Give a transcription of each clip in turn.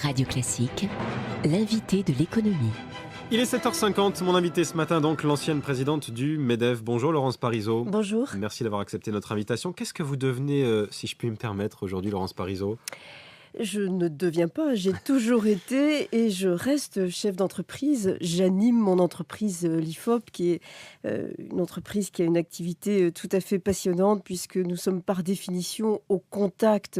Radio Classique, l'invité de l'économie. Il est 7h50, mon invité ce matin, donc l'ancienne présidente du MEDEF. Bonjour Laurence Parisot. Bonjour. Merci d'avoir accepté notre invitation. Qu'est-ce que vous devenez, si je puis me permettre, aujourd'hui, Laurence Parisot ? Je ne deviens pas, j'ai toujours été et je reste chef d'entreprise. J'anime mon entreprise l'IFOP, qui est une entreprise qui a une activité tout à fait passionnante puisque nous sommes par définition au contact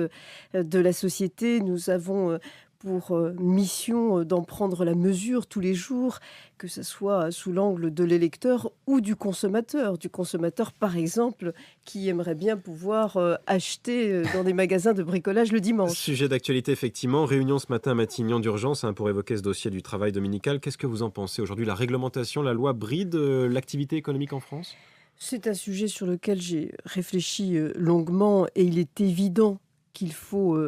de la société. Nous avons pour mission d'en prendre la mesure tous les jours, que ce soit sous l'angle de l'électeur ou du consommateur. Du consommateur, par exemple, qui aimerait bien pouvoir acheter dans des magasins de bricolage le dimanche. Sujet d'actualité, effectivement. Réunion ce matin à Matignon d'urgence pour évoquer ce dossier du travail dominical. Qu'est-ce que vous en pensez aujourd'hui ? La réglementation, la loi bride l'activité économique en France ? C'est un sujet sur lequel j'ai réfléchi longuement et il est évident qu'il faut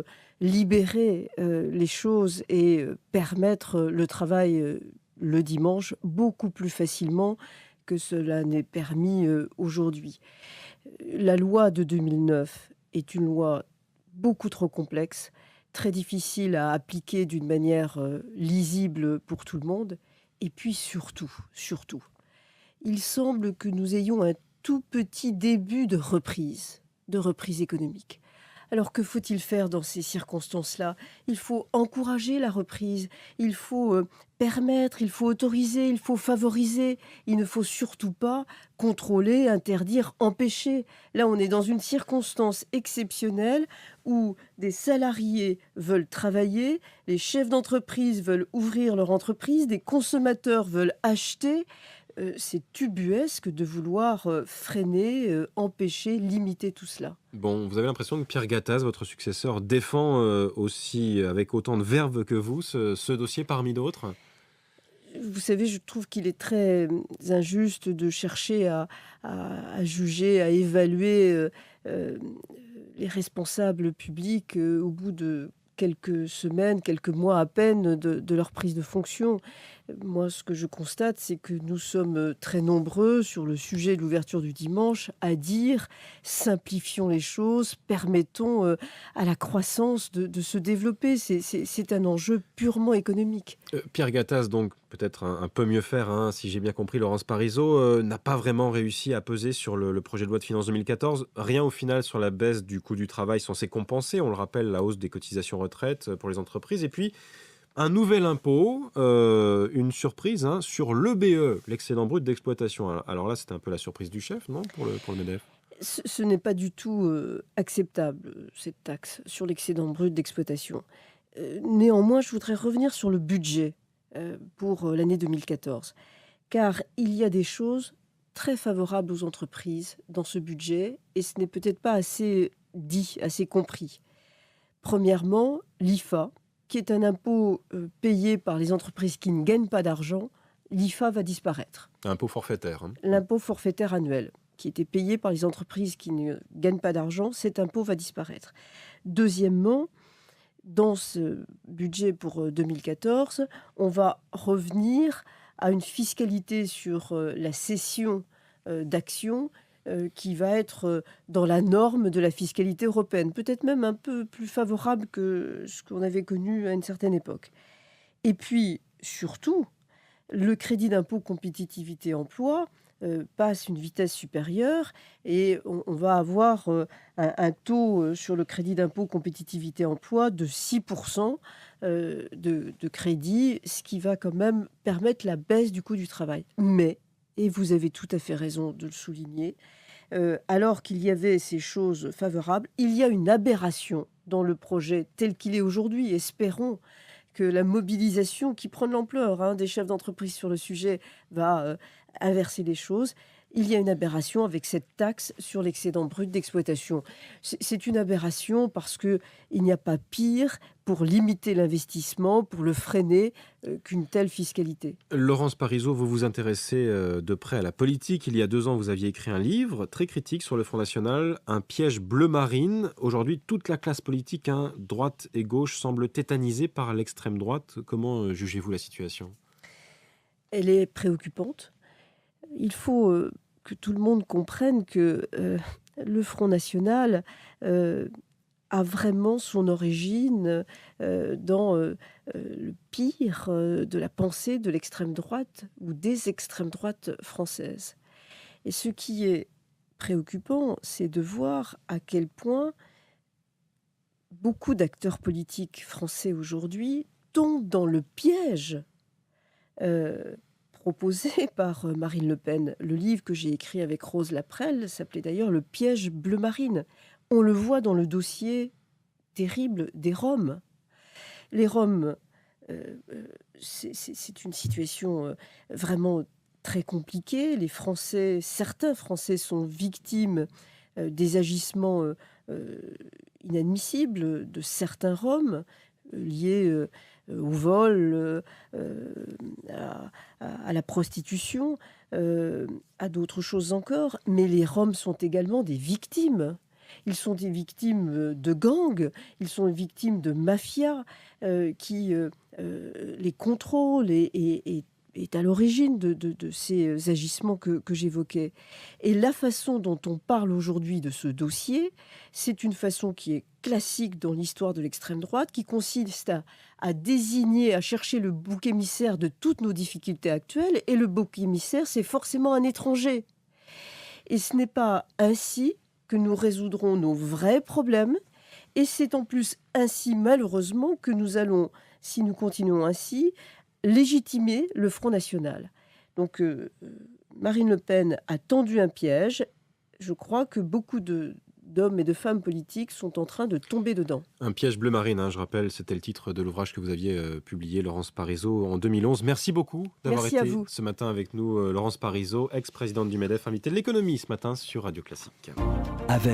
libérer les choses et permettre le travail le dimanche beaucoup plus facilement que cela n'est permis aujourd'hui. La loi de 2009 est une loi beaucoup trop complexe, très difficile à appliquer d'une manière lisible pour tout le monde. Et puis surtout, il semble que nous ayons un tout petit début de reprise économique. Alors que faut-il faire dans ces circonstances-là ? Il faut encourager la reprise, il faut permettre, il faut autoriser, il faut favoriser. Il ne faut surtout pas contrôler, interdire, empêcher. Là, on est dans une circonstance exceptionnelle où des salariés veulent travailler, les chefs d'entreprise veulent ouvrir leur entreprise, des consommateurs veulent acheter. C'est ubuesque de vouloir freiner, empêcher, limiter tout cela. Bon, vous avez l'impression que Pierre Gattaz, votre successeur, défend aussi avec autant de verve que vous ce dossier parmi d'autres ? Vous savez, je trouve qu'il est très injuste de chercher à juger, à évaluer les responsables publics au bout de quelques semaines, quelques mois à peine de leur prise de fonction. Moi, ce que je constate, c'est que nous sommes très nombreux sur le sujet de l'ouverture du dimanche à dire simplifions les choses, permettons à la croissance de se développer. C'est un enjeu purement économique. Pierre Gattaz, donc peut-être un peu mieux faire, si j'ai bien compris, Laurence Parisot, n'a pas vraiment réussi à peser sur le projet de loi de finances 2014. Rien au final sur la baisse du coût du travail censé compenser, on le rappelle, la hausse des cotisations retraite pour les entreprises. Et puis, un nouvel impôt, une surprise sur l'EBE, l'excédent brut d'exploitation. Alors là, c'était un peu la surprise du chef, non, pour le MEDEF ? Ce n'est pas du tout acceptable, cette taxe sur l'excédent brut d'exploitation. Néanmoins, je voudrais revenir sur le budget pour l'année 2014, car il y a des choses très favorables aux entreprises dans ce budget, et ce n'est peut-être pas assez dit, assez compris. Premièrement, l'IFA, qui est un impôt payé par les entreprises qui ne gagnent pas d'argent, l'IFA va disparaître. Impôt forfaitaire. L'impôt forfaitaire annuel, qui était payé par les entreprises qui ne gagnent pas d'argent, cet impôt va disparaître. Deuxièmement, dans ce budget pour 2014, on va revenir à une fiscalité sur la cession d'actions qui va être dans la norme de la fiscalité européenne, peut-être même un peu plus favorable que ce qu'on avait connu à une certaine époque. Et puis, surtout, le crédit d'impôt compétitivité emploi passe une vitesse supérieure et on va avoir un taux sur le crédit d'impôt compétitivité emploi de 6% de crédit, ce qui va quand même permettre la baisse du coût du travail. Mais, et vous avez tout à fait raison de le souligner, alors qu'il y avait ces choses favorables, il y a une aberration dans le projet tel qu'il est aujourd'hui. Espérons que la mobilisation qui prend de l'ampleur des chefs d'entreprise sur le sujet va inverser les choses. Il y a une aberration avec cette taxe sur l'excédent brut d'exploitation. C'est une aberration parce qu'il n'y a pas pire pour limiter l'investissement, pour le freiner, qu'une telle fiscalité. Laurence Parisot, vous vous intéressez de près à la politique. Il y a 2 ans, vous aviez écrit un livre très critique sur le Front National, Un piège bleu marine. Aujourd'hui, toute la classe politique, droite et gauche, semble tétanisée par l'extrême droite. Comment jugez-vous la situation ? Elle est préoccupante. Il faut que tout le monde comprenne que le Front National a vraiment son origine dans le pire de la pensée de l'extrême droite ou des extrêmes droites françaises. Et ce qui est préoccupant, c'est de voir à quel point beaucoup d'acteurs politiques français aujourd'hui tombent dans le piège proposé par Marine Le Pen. Le livre que j'ai écrit avec Rose Laprelle s'appelait d'ailleurs Le piège bleu marine. On le voit dans le dossier terrible des Roms. Les Roms, c'est une situation vraiment très compliquée. Les Français, certains Français sont victimes des agissements inadmissibles de certains Roms liés au vol, à la prostitution, à d'autres choses encore. Mais les Roms sont également des victimes. Ils sont des victimes de gangs, ils sont victimes de mafias qui les contrôlent et est à l'origine de ces agissements que j'évoquais. Et la façon dont on parle aujourd'hui de ce dossier, c'est une façon qui est classique dans l'histoire de l'extrême droite, qui consiste à désigner, à chercher le bouc émissaire de toutes nos difficultés actuelles, et le bouc émissaire, c'est forcément un étranger. Et ce n'est pas ainsi que nous résoudrons nos vrais problèmes, et c'est en plus ainsi, malheureusement, que nous allons, si nous continuons ainsi, légitimer le Front National. Donc, Marine Le Pen a tendu un piège. Je crois que beaucoup d'hommes et de femmes politiques sont en train de tomber dedans. Un piège bleu marine, hein, je rappelle, c'était le titre de l'ouvrage que vous aviez publié, Laurence Parisot, en 2011. Merci beaucoup d'avoir été ce matin avec nous, Laurence Parisot, ex-présidente du MEDEF, invitée de l'économie ce matin sur Radio Classique. Avec